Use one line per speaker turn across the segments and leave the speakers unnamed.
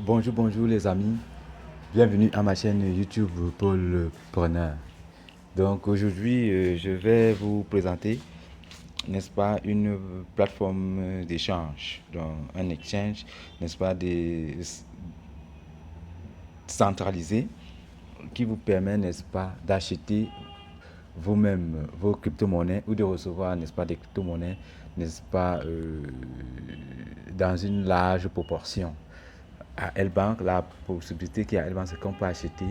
Bonjour les amis, bienvenue à ma chaîne YouTube Paul Preneur. Donc aujourd'hui, je vais vous présenter, n'est-ce pas, une plateforme d'échange, donc un exchange, n'est-ce pas, centralisé qui vous permet, n'est-ce pas, d'acheter vous-même vos crypto-monnaies ou de recevoir, n'est-ce pas, des crypto-monnaies, n'est-ce pas, dans une large proportion. À L-Bank, la possibilité qu'il y a à L-Bank, c'est qu'on peut acheter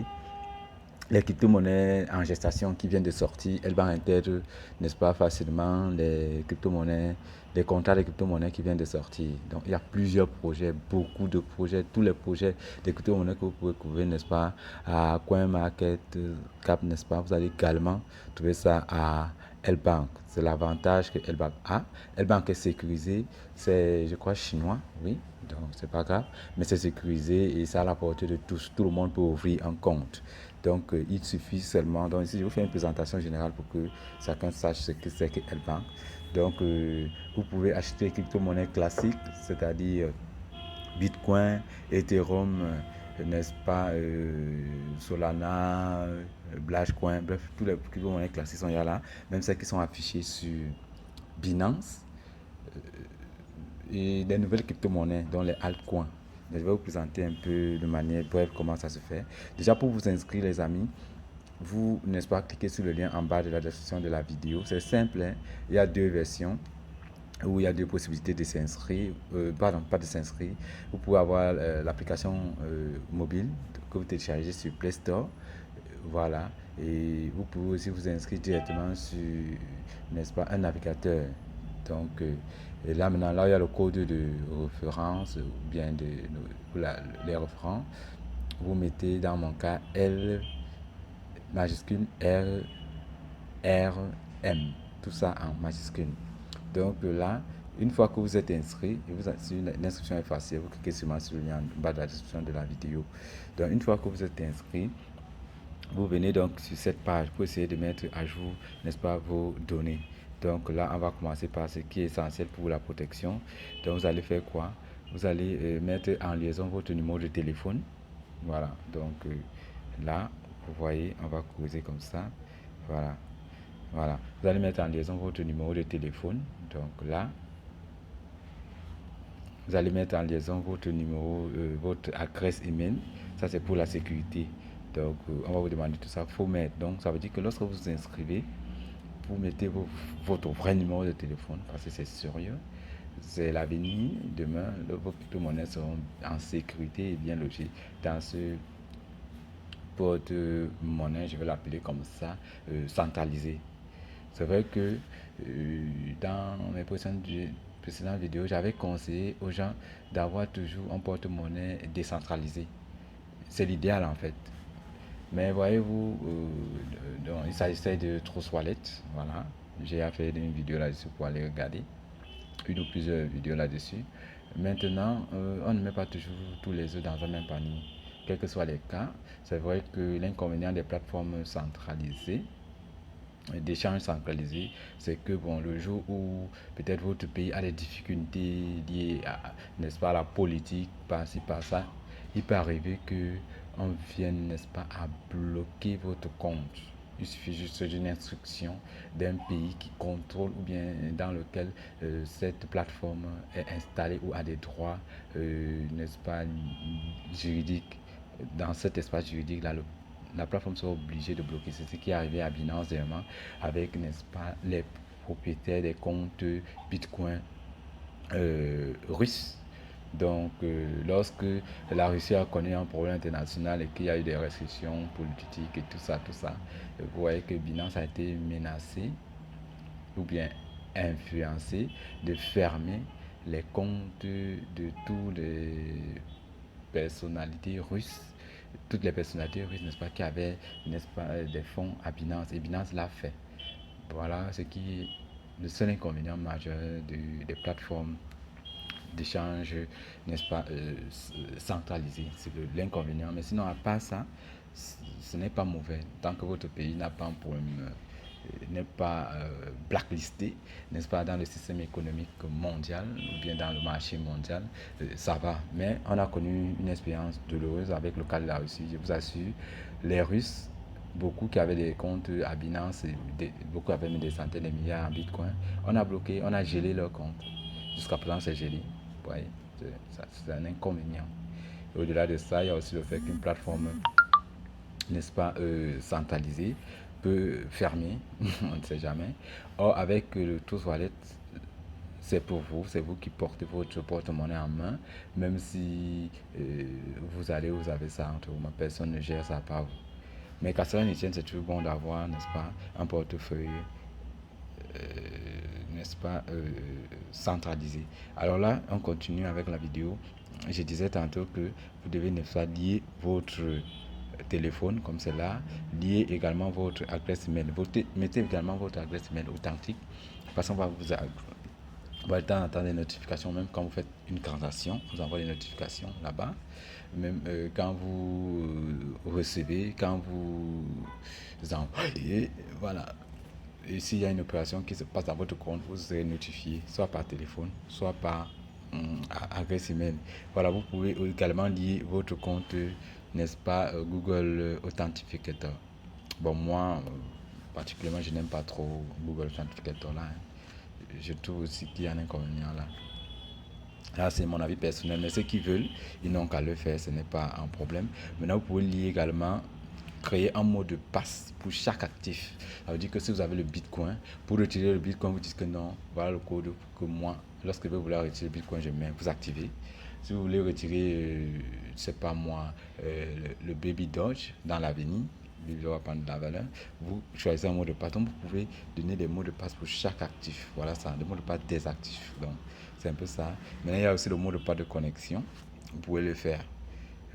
les crypto-monnaies en gestation qui viennent de sortir. L-Bank intègre, n'est-ce pas, facilement les crypto-monnaies, les contrats de crypto-monnaies qui viennent de sortir. Donc, il y a plusieurs projets, beaucoup de projets, tous les projets de crypto-monnaies que vous pouvez trouver, n'est-ce pas, à CoinMarketCap, n'est-ce pas. Vous allez également trouver ça à L-Bank. C'est l'avantage que L-Bank a. L-Bank est sécurisé, c'est, je crois, chinois, oui, donc c'est pas grave, mais c'est sécurisé et ça à la portée de tous. Tout le monde peut ouvrir un compte. Donc, il suffit seulement. Donc, ici, je vous fais une présentation générale pour que chacun sache ce que c'est que L-Bank. Donc, vous pouvez acheter crypto-monnaies classiques, c'est-à-dire Bitcoin, Ethereum, n'est-ce pas, Solana, Blashcoin, bref, tous les crypto-monnaies classiques sont là, même celles qui sont affichées sur Binance et des nouvelles crypto-monnaies, dont les altcoins. Je vais vous présenter un peu de manière brève comment ça se fait. Déjà, pour vous inscrire, les amis, vous, n'est-ce pas, cliquez sur le lien en bas de la description de la vidéo. C'est simple, hein? Il y a deux versions où il y a deux possibilités de s'inscrire. Pardon, pas de s'inscrire. Vous pouvez avoir l'application mobile que vous téléchargez sur Play Store. Voilà. Et vous pouvez aussi vous inscrire directement sur, n'est-ce pas, un navigateur. Donc, et là maintenant, là, il y a le code de référence ou bien les référents. Vous mettez dans mon cas L majuscule R, R, M. Tout ça en majuscule. Donc là, une fois que vous êtes inscrit, l'inscription est facile, vous cliquez seulement sur le lien en bas de la description de la vidéo. Donc une fois que vous êtes inscrit, vous venez donc sur cette page pour essayer de mettre à jour, n'est-ce pas, vos données. Donc là, on va commencer par ce qui est essentiel pour la protection. Donc vous allez faire quoi? Vous allez mettre en liaison votre numéro de téléphone. Voilà, donc là, vous voyez, on va creuser comme ça. Voilà, voilà. Vous allez mettre en liaison votre numéro de téléphone. Donc là, vous allez mettre en liaison votre numéro, votre adresse email. Ça, c'est pour la sécurité. Donc, on va vous demander tout ça. Il faut mettre. Donc, ça veut dire que lorsque vous vous inscrivez, vous mettez votre vrai numéro de téléphone parce que c'est sérieux. C'est l'avenir. Demain, vos crypto-monnaies seront en sécurité et bien logées dans ce porte-monnaie, je vais l'appeler comme ça, centralisé. C'est vrai que dans mes précédentes vidéos, j'avais conseillé aux gens d'avoir toujours un porte-monnaie décentralisé. C'est l'idéal en fait. Mais voyez-vous, il s'agissait de Trust Wallet. Voilà. J'ai fait une vidéo là-dessus pour aller regarder. Une ou plusieurs vidéos là-dessus. Maintenant, on ne met pas toujours tous les œufs dans un même panier. Quels que soient les cas, c'est vrai que l'inconvénient des plateformes centralisées, d'échanges centralisés, c'est que bon, le jour où peut-être votre pays a des difficultés liées à, n'est-ce pas, à la politique, par-ci, par-ça, il peut arriver que on vienne, n'est-ce pas, à bloquer votre compte. Il suffit juste d'une instruction d'un pays qui contrôle ou bien dans lequel cette plateforme est installée ou a des droits, n'est-ce pas, juridiques. Dans cet espace juridique, là, la plateforme sera obligée de bloquer. C'est ce qui est arrivé à Binance dernièrement avec, n'est-ce pas, les propriétaires des comptes Bitcoin russes. Donc, lorsque la Russie a connu un problème international et qu'il y a eu des restrictions politiques et tout ça, vous voyez que Binance a été menacé ou bien influencé de fermer les comptes de toutes les personnalités russes, toutes les personnalités russes, n'est-ce pas, qui avaient, n'est-ce pas, des fonds à Binance, et Binance l'a fait. Voilà ce qui est le seul inconvénient majeur des plateformes d'échange, n'est-ce pas, centralisées. C'est l'inconvénient. Mais sinon, à part ça, ce n'est pas mauvais. Tant que votre pays n'a pas un problème n'est pas blacklisté, n'est-ce pas, dans le système économique mondial ou bien dans le marché mondial, ça va. Mais on a connu une expérience douloureuse avec le cas de la Russie. Je vous assure, les Russes, beaucoup qui avaient des comptes à Binance, beaucoup avaient mis des centaines de milliards en Bitcoin, on a bloqué, on a gelé leurs comptes. Jusqu'à présent, c'est gelé. Vous voyez, c'est un inconvénient. Et au-delà de ça, il y a aussi le fait qu'une plateforme, n'est-ce pas, centralisée peut fermer, on ne sait jamais. Or, avec le Trust Wallet, c'est pour vous, c'est vous qui portez votre porte-monnaie en main, même si vous avez ça entre vous, personne ne gère ça par vous. Mais qu'à cela ne tienne, c'est toujours bon d'avoir, n'est-ce pas, un portefeuille, n'est-ce pas, centralisé. Alors là, on continue avec la vidéo. Je disais tantôt que vous devez, n'est-ce pas, lier votre téléphone comme cela, lier également votre adresse email. Mettez également votre adresse email authentique parce qu'on va vous avoir le temps d'entendre des notifications, même quand vous faites une transaction, vous envoie des notifications là-bas. Même quand vous recevez, quand vous envoyez, voilà. Et s'il y a une opération qui se passe dans votre compte, vous serez notifié, soit par téléphone, soit par adresse email. Voilà, vous pouvez également lier votre compte, n'est-ce pas, Google Authenticator. Bon, moi, particulièrement, je n'aime pas trop Google Authenticator là. Je trouve aussi qu'il y a un inconvénient là. Là, c'est mon avis personnel, mais ceux qui veulent, ils n'ont qu'à le faire, ce n'est pas un problème. Maintenant, vous pouvez lier également, créer un mot de passe pour chaque actif. Ça veut dire que si vous avez le Bitcoin, pour retirer le Bitcoin, vous dites que non, voilà le code que moi, lorsque vous voulez retirer le Bitcoin, je mets, vous activez. Si vous voulez retirer, je ne sais pas moi, le Baby Doge dans l'avenir, il va prendre de la valeur, vous choisissez un mot de passe. Donc, vous pouvez donner des mots de passe pour chaque actif. Voilà ça, des mots de passe des actifs. Donc, c'est un peu ça. Maintenant, il y a aussi le mot de passe de connexion. Vous pouvez le faire.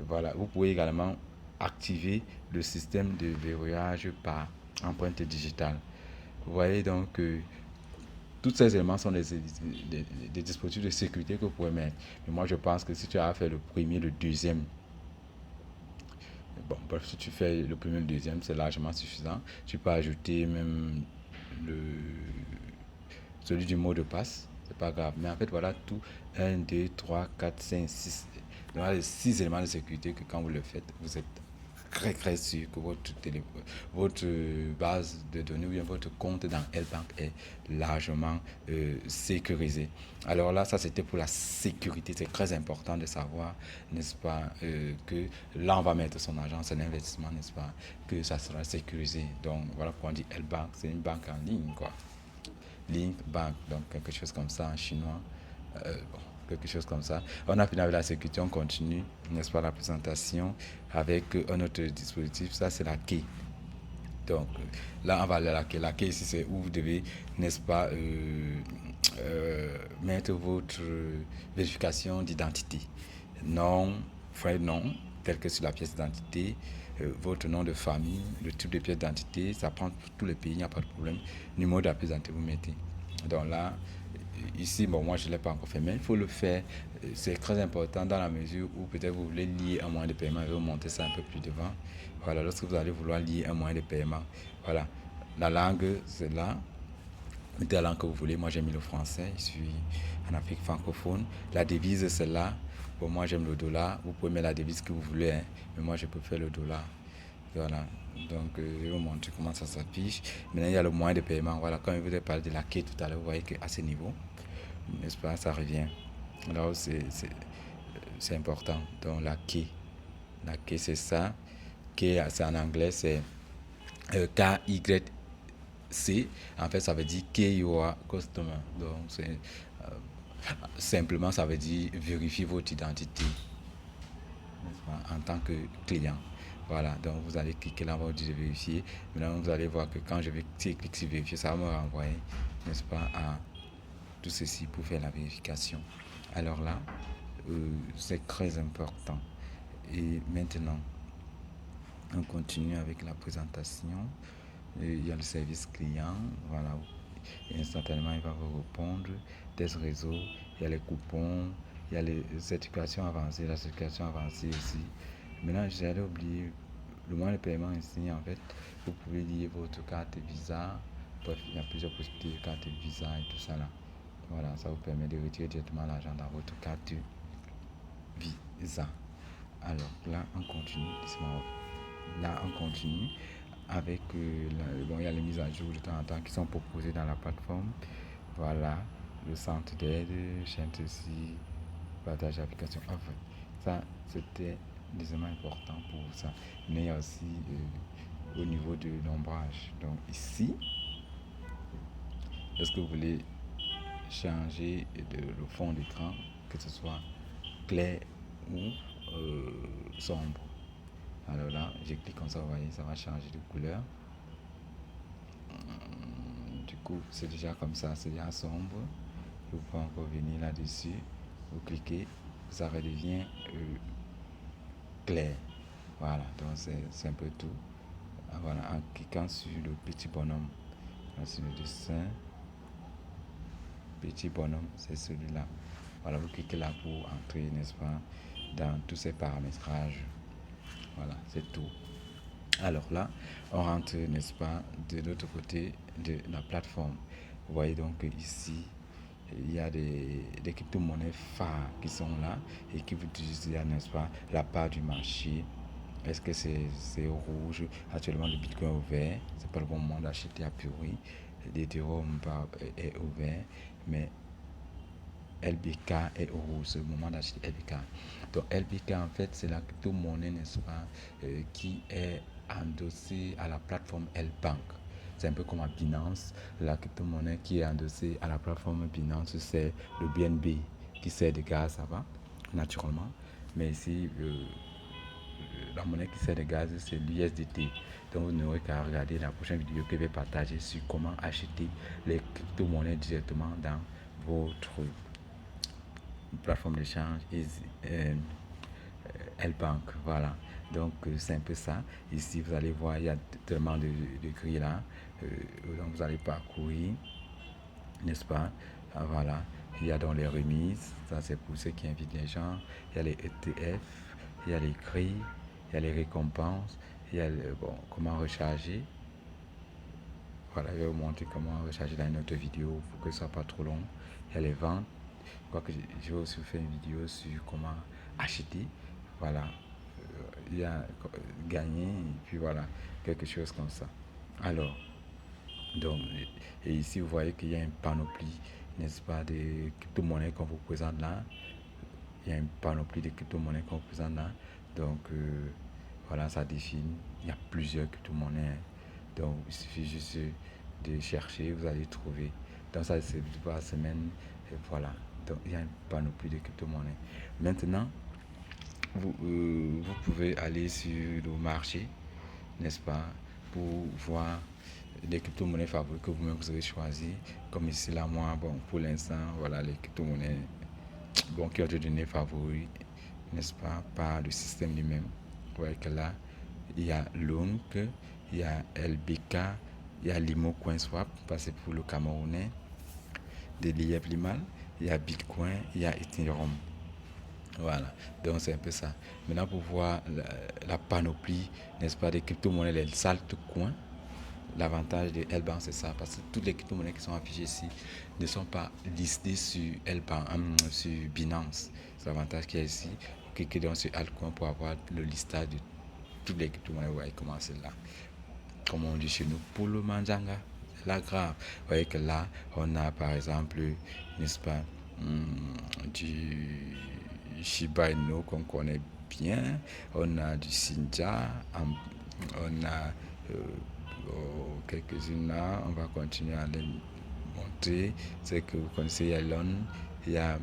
Voilà. Vous pouvez également activer le système de verrouillage par empreinte digitale. Vous voyez donc que tous ces éléments sont des dispositifs de sécurité que vous pouvez mettre. Mais moi, je pense que si tu as fait le premier, le deuxième, bon, bref, si tu fais le premier, le deuxième, c'est largement suffisant. Tu peux ajouter même le, celui du mot de passe, c'est pas grave. Mais en fait, voilà tout 1, 2, 3, 4, 5, 6. Donc, les 6 éléments de sécurité que quand vous le faites, vous êtes très sûr que votre base de données ou bien votre compte dans L-Bank est largement sécurisé. Alors là, ça c'était pour la sécurité. C'est très important de savoir, n'est-ce pas, que là on va mettre son argent, c'est un investissement, n'est-ce pas, que ça sera sécurisé. Donc voilà pourquoi on dit L-Bank, c'est une banque en ligne, quoi. Link Bank, donc quelque chose comme ça en chinois. Bon, quelque chose comme ça. On a fini avec la sécurité, on continue, n'est-ce pas, la présentation avec un autre dispositif, ça c'est la clé. Donc là, on va aller à la clé. La clé ici, c'est où vous devez, n'est-ce pas, mettre votre vérification d'identité. Nom, vrai nom, tel que sur la pièce d'identité, votre nom de famille, le type de pièce d'identité, ça prend pour tous les pays, il n'y a pas de problème. Numéro de la pièce d'identité, vous mettez. Donc là, ici, bon, moi je ne l'ai pas encore fait, mais il faut le faire. C'est très important dans la mesure où peut-être vous voulez lier un moyen de paiement et vous montez ça un peu plus devant. Voilà, lorsque vous allez vouloir lier un moyen de paiement, voilà, la langue c'est là. Mettez la langue que vous voulez. Moi j'ai mis le français, je suis en Afrique francophone. La devise c'est là. Bon, moi j'aime le dollar. Vous pouvez mettre la devise que vous voulez, hein, mais moi je préfère le dollar. Voilà. Donc, je vais vous montrer comment ça s'affiche. Maintenant, il y a le moyen de paiement. Voilà, quand je vous ai parlé de la quai tout à l'heure, vous voyez qu'à ce niveau, n'est-ce pas, ça revient. Alors, c'est important. Donc, la quai, c'est ça. Quai, c'est en anglais, c'est K-Y-C. En fait, ça veut dire Key Your Customer. Donc, c'est simplement, ça veut dire vérifier votre identité en tant que client. Voilà, donc vous allez cliquer là, on va vous dire vérifier. Maintenant, vous allez voir que quand je vais cliquer sur vérifier, ça va me renvoyer, n'est-ce pas, à tout ceci pour faire la vérification. Alors là, c'est très important. Et maintenant, on continue avec la présentation. Il y a le service client, voilà. Et instantanément, il va vous répondre. Test réseau, il y a les coupons, il y a les certifications avancées, la certification avancée aussi. Maintenant, j'allais oublier le moyen de paiement ici. En fait, vous pouvez lier votre carte Visa Bref, il y a plusieurs possibilités, carte Visa et tout ça là. Voilà, ça vous permet de retirer directement l'argent dans votre carte Visa. Alors là, on continue. Là, on continue avec bon, il y a les mises à jour de temps en temps qui sont proposées dans la plateforme. Voilà, le centre d'aide, chaîne ceci, partage d'application. Enfin, ça, c'était des éléments importants pour ça. Mais il y a aussi au niveau de l'ombrage. Donc ici, lorsque vous voulez changer le fond d'écran, que ce soit clair ou sombre. Alors là, je clique comme ça, vous voyez, ça va changer de couleur. Du coup, c'est déjà comme ça, c'est déjà sombre. Vous pouvez encore venir là-dessus, vous cliquez, ça redevient clair. Voilà, donc c'est un peu tout. Voilà, en cliquant sur le petit bonhomme, sur le dessin, petit bonhomme, c'est celui-là. Voilà, vous cliquez là pour entrer, n'est-ce pas, dans tous ces paramétrages. Voilà, c'est tout. Alors là, on rentre, n'est-ce pas, de l'autre côté de la plateforme. Vous voyez donc ici, il y a des crypto-monnaies phares qui sont là et qui vous disent, n'est-ce pas, la part du marché. Est-ce que c'est au rouge? Actuellement, le Bitcoin est au vert. C'est pas le bon moment d'acheter à priori. L'Ethereum est au vert, mais LBK est au rouge. C'est le moment d'acheter LBK. Donc LBK, en fait, c'est la crypto-monnaie, n'est-ce pas, qui est endossée à la plateforme L-Bank. C'est un peu comme à Binance. La crypto-monnaie qui est endossée à la plateforme Binance, c'est le BNB qui sert de gaz, ça va, naturellement. Mais ici, la monnaie qui sert de gaz, c'est l'USDT. Donc, vous n'aurez qu'à regarder la prochaine vidéo que je vais partager sur comment acheter les crypto-monnaies directement dans votre plateforme d'échange L-Bank. Voilà. Donc, c'est un peu ça. Ici, vous allez voir, il y a tellement de grilles là. Donc, vous allez parcourir, n'est-ce pas? Ah, voilà. Il y a donc les remises. Ça, c'est pour ceux qui invitent les gens. Il y a les ETF. Il y a les grilles. Il y a les récompenses. Il y a comment recharger. Voilà, je vais vous montrer comment recharger dans une autre vidéo pour que ce soit pas trop long. Il y a les ventes. Quoique je vais aussi faire une vidéo sur comment acheter. Voilà. Il y a gagner et puis voilà, quelque chose comme ça. Alors, donc, et ici vous voyez qu'il y a une panoplie, n'est-ce pas, de crypto-monnaies qu'on vous présente là. Il y a une panoplie de crypto-monnaies qu'on vous présente là. Donc, voilà, ça définit. Il y a plusieurs crypto-monnaies. Donc, il suffit juste de chercher, vous allez trouver. Donc, ça, c'est par semaine. Et voilà. Donc, il y a une panoplie de crypto-monnaies. Maintenant, vous pouvez aller sur le marché, n'est-ce pas, pour voir les crypto-monnaies favorites que vous-même vous avez choisi. Comme ici, là, moi, bon, pour l'instant, voilà les crypto-monnaies bon, qui ont été données favoris, n'est-ce pas, par le système lui-même. Vous voyez que là, il y a Lunk, il y a LBK, il y a Limo CoinSwap, c'est pour le Camerounais, de l'IF Limal, il y a Bitcoin, il y a Ethereum. Voilà, donc c'est un peu ça. Maintenant, pour voir la panoplie, n'est-ce pas, des crypto-monnaies, les saltes coins, l'avantage de L-Bank, c'est ça, parce que toutes les crypto-monnaies qui sont affichées ici ne sont pas listées sur L-Bank, sur Binance. C'est l'avantage qu'il y a ici. Cliquez donc sur Altcoin pour avoir le listage de toutes les crypto-monnaies. Vous voyez comment c'est là. Comme on dit chez nous, pour le manjanga, c'est là grave. Vous voyez que là, on a par exemple, n'est-ce pas, du Shiba Inu qu'on connaît bien, on a du Sinja, on a quelques-unes là, on va continuer à les montrer. C'est que vous connaissez Elon, il y a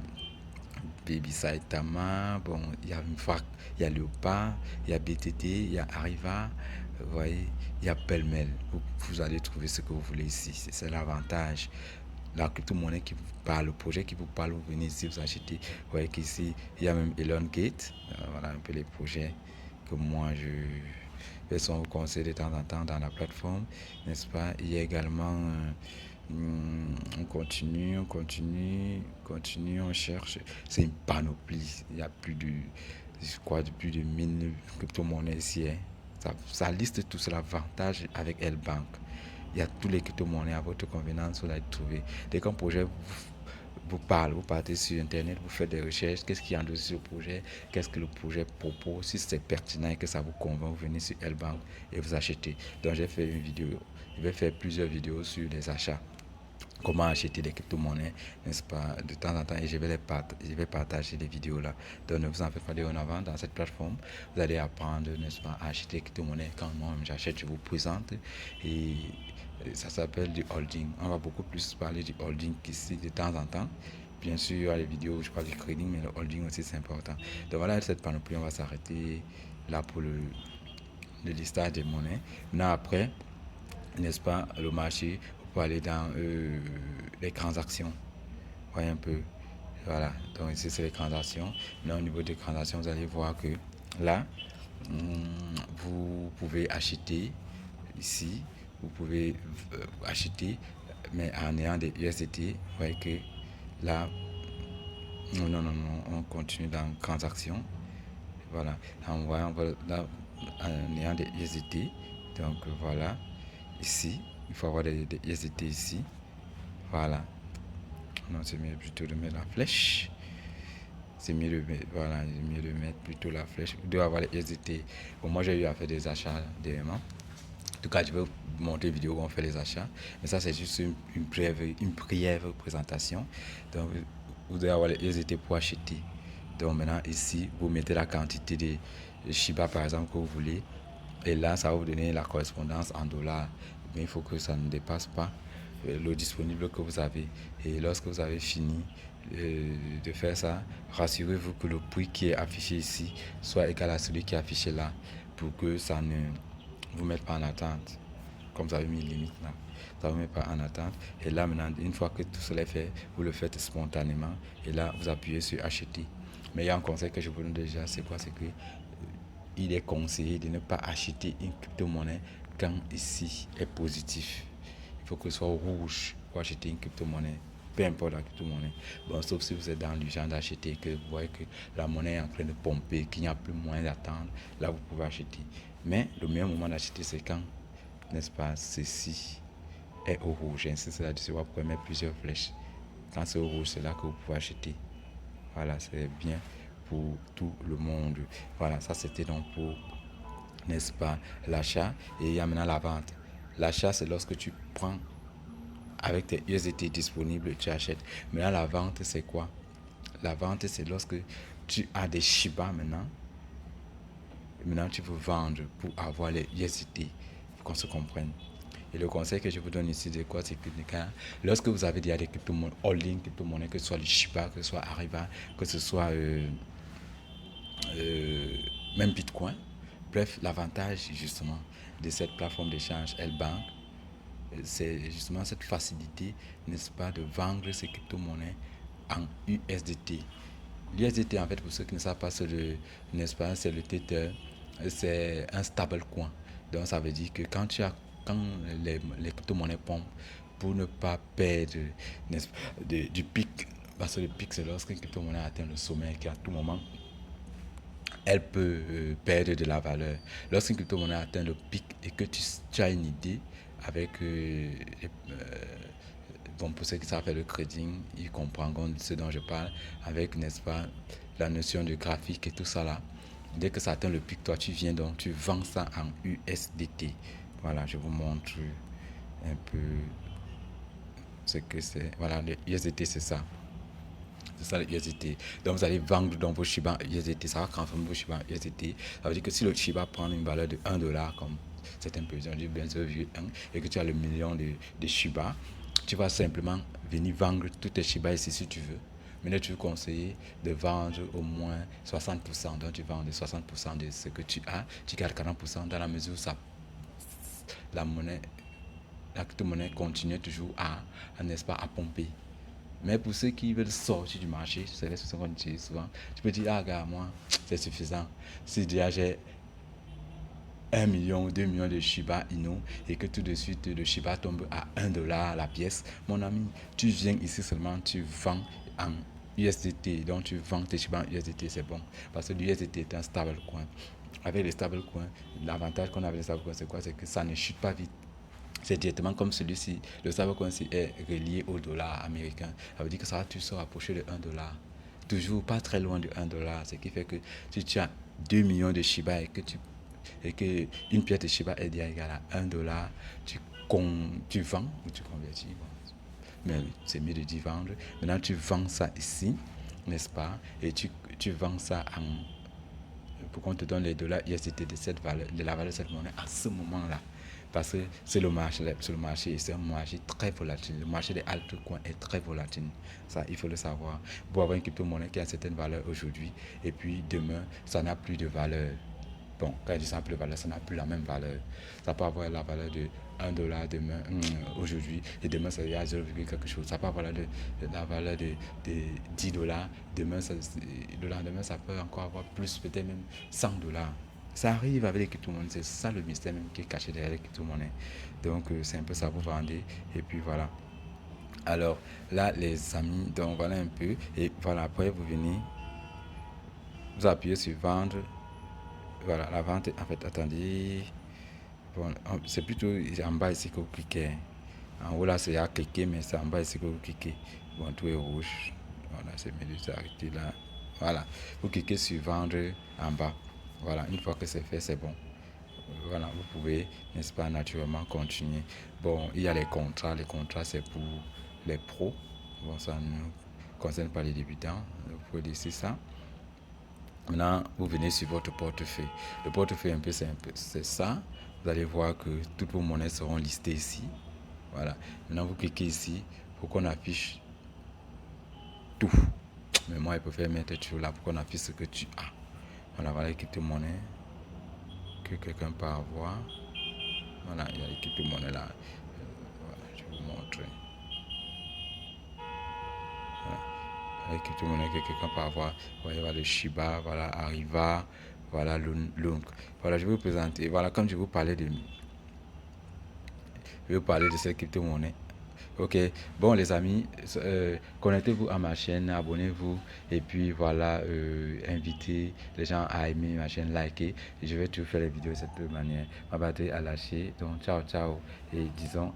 Baby Saitama, bon, il y a Mfak, il y a Léopard, il y a BTT, il y a Arriva, vous voyez, il y a Pelmel. Vous allez trouver ce que vous voulez ici, c'est l'avantage. La crypto-monnaie qui vous parle, le projet qui vous parle, vous venez ici, vous achetez. Vous voyez qu'ici, il y a même Elon Gate. Voilà un peu les projets que moi je vais vous conseiller de temps en temps dans la plateforme, n'est-ce pas? Il y a également, on continue, on cherche. C'est une panoplie. Il y a plus de, je crois, plus de 1000 crypto-monnaies ici. Hein. Ça liste tout l'avantage avec L-Bank. il y a tous les crypto-monnaies à votre convenance, vous allez trouver. Dès qu'un projet vous parle, vous partez sur internet, vous faites des recherches, qu'est-ce qu'il y a en dessous du projet, qu'est-ce que le projet propose, si c'est pertinent et que ça vous convainc, vous venez sur L-Bank et vous achetez. Donc j'ai fait une vidéo, je vais faire plusieurs vidéos sur les achats, comment acheter des crypto-monnaies, n'est-ce pas, de temps en temps, et je vais partager des vidéos là. Donc ne vous en faites pas, en avant dans cette plateforme, vous allez apprendre, n'est-ce pas, à acheter des crypto-monnaies. Quand moi j'achète, je vous présente, et ça s'appelle du holding. On va beaucoup plus parler du holding qu'ici de temps en temps. Bien sûr, il y a les vidéos où je parle du trading, mais le holding aussi c'est important. Donc voilà, cette panoplie, on va s'arrêter là pour le listage des monnaies. Maintenant après, n'est-ce pas, le marché, pour aller dans les transactions. Voyez un peu. Voilà, donc ici c'est les transactions. Là, au niveau des transactions, vous allez voir que là, vous pouvez acheter ici, vous pouvez acheter, mais en ayant des USDT. Vous voyez que là, non, on continue dans transaction. Voilà, en ayant des USDT. Donc voilà, ici, il faut avoir des USDT ici. Voilà. Non, c'est mieux plutôt de mettre la flèche. C'est mieux de mettre, voilà, c'est mieux de mettre plutôt la flèche. Il doit avoir les USDT. Bon, moi, j'ai eu à faire des achats dernièrement. En tout cas, je vais vous montrer une vidéo où on fait les achats. Mais ça, c'est juste une brève présentation. Donc, vous devez avoir les USDT pour acheter. Donc, maintenant, ici, vous mettez la quantité de Shiba, par exemple, que vous voulez. Et là, ça va vous donner la correspondance en dollars. Mais il faut que ça ne dépasse pas le disponible que vous avez. Et lorsque vous avez fini de faire ça, rassurez-vous que le prix qui est affiché ici soit égal à celui qui est affiché là, pour que ça ne vous mette pas en attente. Comme vous avez mis une limite là, ça ne vous met pas en attente. Et là maintenant, une fois que tout cela est fait, vous le faites spontanément. Et là, vous appuyez sur acheter. Mais il y a un conseil que je vous donne déjà, c'est quoi? C'est que il est conseillé de ne pas acheter une crypto-monnaie quand ici est positif. Il faut que ce soit rouge pour acheter une crypto-monnaie, peu importe la crypto-monnaie. Bon, sauf si vous êtes dans l'urgence d'acheter, que vous voyez que la monnaie est en train de pomper, qu'il n'y a plus moyen d'attendre, là vous pouvez acheter. Mais le meilleur moment d'acheter, c'est quand, n'est-ce pas, ceci est au rouge. Ainsi, c'est là-dessus, vous pouvez mettre plusieurs flèches. Quand c'est au rouge, c'est là que vous pouvez acheter. Voilà, c'est bien pour tout le monde. Voilà, ça c'était donc pour, n'est-ce pas, l'achat. Et il y a maintenant la vente. L'achat, c'est lorsque tu prends avec tes USDT disponibles, tu achètes. Maintenant, la vente, c'est quoi? La vente, c'est lorsque tu as des Shiba maintenant. Maintenant, tu veux vendre pour avoir les USDT, pour qu'on se comprenne. Et le conseil que je vous donne ici, c'est quoi? C'est que lorsque vous avez déjà des crypto-monnaies, all-in crypto-monnaies, que ce soit le Shiba, que ce soit Ariba, que ce soit même Bitcoin. Bref, l'avantage justement de cette plateforme d'échange L-Bank, c'est justement cette facilité, n'est-ce pas, de vendre ces crypto-monnaies en USDT. L'USDT, en fait, pour ceux qui ne savent pas, n'est-ce pas, c'est le Tether, c'est un stablecoin. Donc, ça veut dire que quand les crypto-monnaies pompent, pour ne pas perdre, n'est-ce pas, du pic, parce que le pic, c'est lorsqu'une crypto-monnaie atteint le sommet, qu'à tout moment, elle peut perdre de la valeur. Lorsqu'une crypto-monnaie atteint le pic et que tu as une idée avec bon, pour ceux qui savent faire le trading, ils comprendront ce dont je parle avec, n'est-ce pas, la notion de graphique et tout ça là. Dès que ça atteint le pic, toi tu viens donc tu vends ça en USDT. Voilà, je vous montre un peu ce que c'est. Voilà, le USDT c'est ça. C'est ça le USDT. Donc vous allez vendre dans vos Shiba USDT. Ça va transformer vos Shiba USDT. Ça veut dire que si le Shiba prend une valeur de 1 dollar, comme certaines personnes disent bien 0,1, et que tu as le million de Shiba, tu vas simplement venir vendre tous tes Shiba ici si tu veux. Maintenant, tu veux conseiller de vendre au moins 60%. Donc tu vends de 60% de ce que tu as. Tu gardes 40% dans la mesure où la crypto-monnaie continue toujours n'est-ce pas, à pomper. Mais pour ceux qui veulent sortir du marché, c'est les solutions qu'on utilise souvent. Tu peux dire, ah gars, moi, c'est suffisant. Si déjà j'ai 1 million ou 2 millions de Shiba Inu et que tout de suite le Shiba tombe à 1 dollar la pièce, mon ami, tu viens ici seulement, tu vends en USDT. Donc tu vends tes Shiba en USDT, c'est bon. Parce que l'USDT est un stablecoin. Avec les stablecoins, l'avantage qu'on a avec les stablecoins, c'est quoi? C'est que ça ne chute pas vite. c'est directement comme celui-ci. Le stablecoin est relié au dollar américain. Ça veut dire que ça va toujours se rapprocher de 1 $. Toujours pas très loin de 1 $. Ce qui fait que si tu as 2 millions de Shiba et que une pièce de Shiba est déjà égale à 1 $, tu vends ou tu convertis. Mais c'est mieux de dire vendre. Maintenant, tu vends ça ici, n'est-ce pas? Et tu vends ça pour qu'on te donne les dollars USDT de la valeur de cette monnaie à ce moment-là. Parce que c'est le marché et c'est un marché très volatile. Le marché des altcoins est très volatile. Ça, il faut le savoir. Pour avoir une crypto-monnaie qui a une certaine valeur aujourd'hui, et puis demain, ça n'a plus de valeur. Bon, quand je dis ça n'a plus de valeur, ça n'a plus la même valeur. Ça peut avoir la valeur de 1 $ demain, aujourd'hui, et demain ça y a 0, quelque chose. Ça peut avoir la valeur de 10 $. Demain, le lendemain, ça peut encore avoir plus, peut-être même 100 $. Ça arrive avec les crypto-monnaies, c'est ça le mystère même qui est caché derrière les crypto-monnaies. Donc, c'est un peu ça, vous vendez, et puis voilà. Alors, là, les amis, donc voilà un peu, et voilà, après, vous venez, vous appuyez sur vendre. Voilà, la vente, en fait, attendez. Bon, c'est plutôt en bas ici que vous cliquez. En haut là, c'est à cliquer, mais c'est en bas ici que vous cliquez. Bon, tout est rouge. Voilà, c'est mieux de s'arrêter là. Voilà, vous cliquez sur vendre en bas. Voilà, une fois que c'est fait, c'est bon. Voilà, vous pouvez, n'est-ce pas, naturellement continuer. Bon, il y a les contrats. Les contrats, c'est pour les pros. Bon, ça ne concerne pas les débutants. Vous pouvez laisser ça. Maintenant, vous venez sur votre portefeuille. Le portefeuille, c'est ça. Vous allez voir que toutes vos monnaies seront listées ici. Voilà. Maintenant, vous cliquez ici pour qu'on affiche tout. Mais moi, je préfère mettre toujours là pour qu'on affiche ce que tu as. Voilà, voilà les crypto-monnaies que quelqu'un peut avoir. Voilà, il y a les crypto-monnaies là. Voilà, je vais vous montrer. Voilà. Les crypto-monnaies que quelqu'un peut avoir. Vous voyez, voilà le Shiba, voilà Arriva, voilà Lunk. Voilà, je vais vous présenter. Voilà, comme je vais vous parler de cette crypto-monnaie. Ok, bon les amis, connectez-vous à ma chaîne, abonnez-vous et puis voilà, invitez les gens à aimer ma chaîne, liker. Et je vais toujours faire les vidéos de cette manière. Ma batterie a lâché, donc ciao ciao et disons